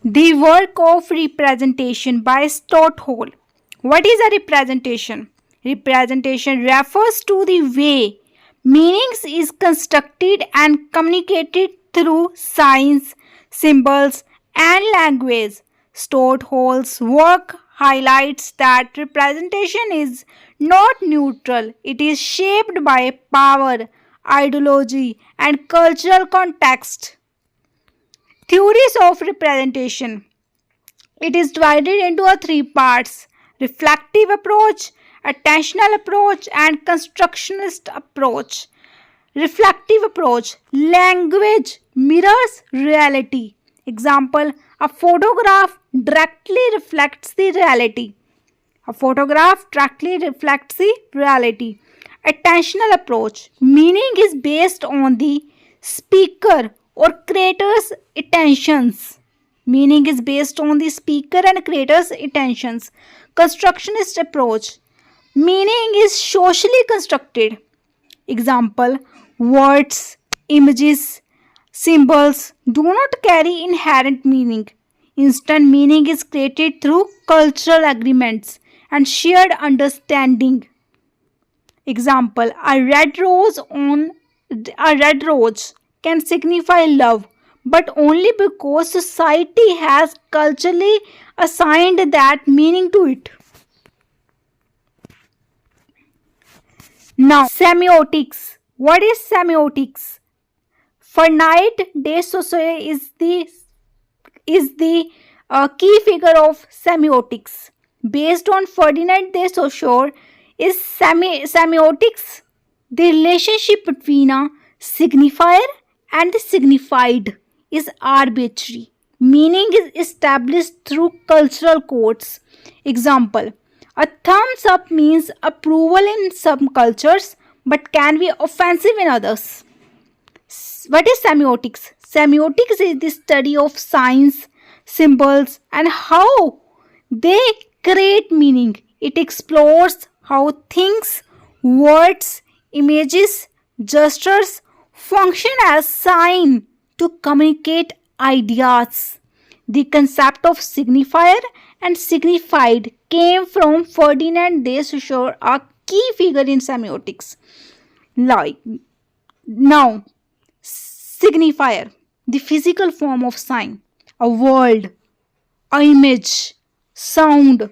The work of representation by STUART. What is a representation? Representation refers to the way meanings is constructed and communicated through signs, symbols, and language. STUART Hall's work highlights that representation is not neutral. It is shaped by power, ideology, and cultural context. Theories of representation. It is divided into three parts: reflective approach, attentional approach, and constructionist approach. Reflective approach: language mirrors reality. Example: a photograph directly reflects the reality. A photograph directly reflects the reality. Attentional approach: meaning is based on the speaker or creator's attentions. Meaning is based on the speaker and creator's attentions. Constructionist approach: meaning is socially constructed. Example: words, images, symbols do not carry inherent meaning. Instant meaning is created through cultural agreements and shared understanding. Example: a red rose can signify love, but only because society has culturally assigned that meaning to it. Now, semiotics. What is semiotics? Fernand de Saussure is the key figure of semiotics. Based on Ferdinand de Saussure, is semiotics the relationship between a signifier and the signified is arbitrary. Meaning is established through cultural codes. Example: a thumbs up means approval in some cultures but can be offensive in others. What is semiotics? Semiotics is the study of signs, symbols, and how they create meaning. It explores how things, words, images, gestures function as sign to communicate ideas. The concept of signifier and signified came from Ferdinand de Saussure, a key figure in semiotics. Now, signifier, the physical form of sign, a word, a image, sound,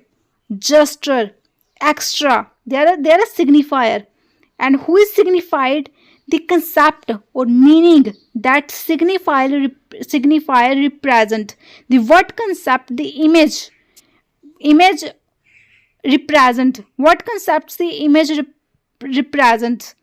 gesture, extra. They are a signifier. And who is signified? The concept or meaning that signifier represent. The what concept? The image represent. What concepts the image represents?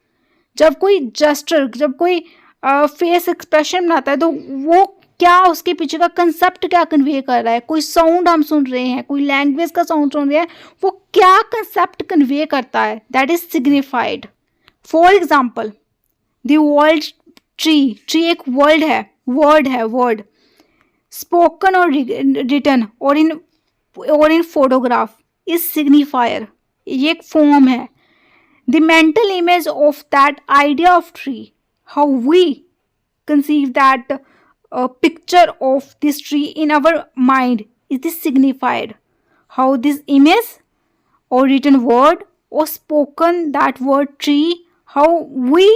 जब कोई gesture, जब कोई face expression बनाता है तो वो क्या, उसके पीछे का कंसेप्ट क्या कन्वे कर रहा है. कोई साउंड हम सुन रहे हैं, कोई लैंग्वेज का साउंड सुन रहे हैं, वो क्या कंसेप्ट कन्वे करता है, that is signified. For example, the word tree एक वर्ड है वर्ड स्पोकन और रिटन और इन फोटोग्राफ इज सिग्निफायर. ये एक फॉर्म है. The mental image of that idea of tree, how we conceive that picture of this tree in our mind is this signified. How this image or written word or spoken that word tree, how we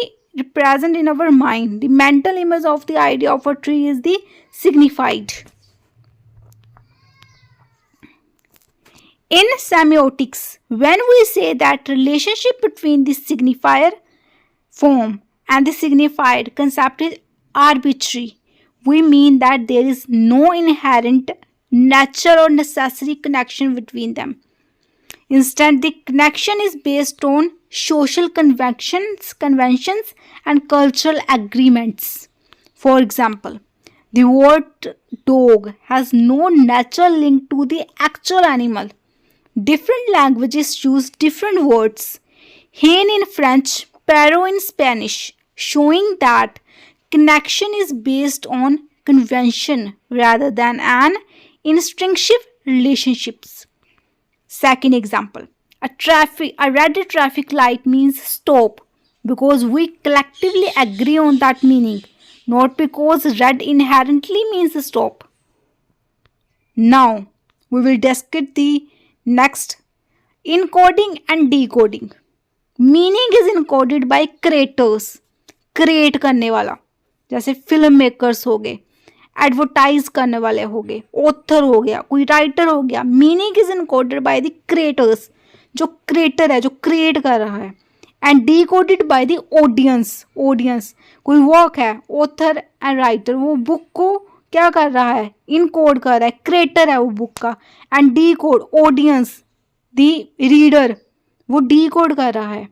represent in our mind, the mental image of the idea of a tree is the signified. In semiotics, when we say that relationship between the signifier form and the signified concept is arbitrary, we mean that there is no inherent natural or necessary connection between them. Instead, the connection is based on social conventions and cultural agreements. For example, the word dog has no natural link to the actual animal. Different languages use different words. Hen in French, parrot in Spanish, showing that connection is based on convention rather than an instinctive relationships. Second example, a red traffic light means stop because we collectively agree on that meaning, not because red inherently means stop. Now we will discuss the next, encoding and decoding. Meaning is encoded by creators, create करने वाला, जैसे film makers हो गए, advertise करने वाले हो गए, author हो गया, कोई राइटर हो गया. Meaning is encoded by the creators, जो क्रिएटर है, जो क्रिएट कर रहा है. And decoded by the audience, audience कोई वर्क है, ऑथर एंड राइटर वो बुक को क्या कर रहा है, इनकोड कर रहा है, क्रिएटर है वो बुक का. And decode, audience the reader वो डीकोड कर रहा है.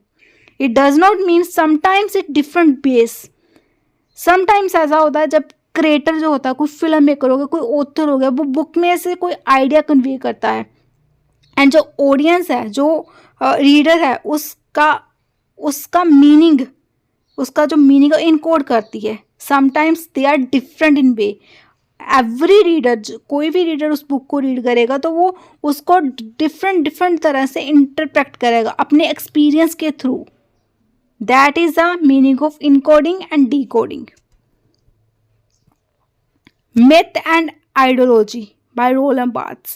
It does not mean sometimes it different base. Sometimes ऐसा होता है जब क्रिएटर जो होता है, कोई फिल्म मेकर हो गया, कोई ऑथर हो गया, वो बुक में से कोई आइडिया कन्वे करता है, एंड जो ऑडियंस है, जो रीडर है, उसका मीनिंग, उसका जो मीनिंग है इनकोड करती है. Sometimes they are different in way. Every reader, कोई भी रीडर उस बुक को रीड करेगा तो वो उसको डिफरेंट तरह से इंटरप्रेट करेगा अपने एक्सपीरियंस के through. That is the meaning of encoding and decoding. Myth and ideology by Roland Barthes.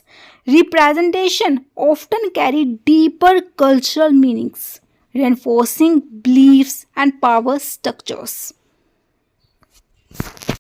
Representation often carry deeper cultural meanings, reinforcing beliefs and power structures.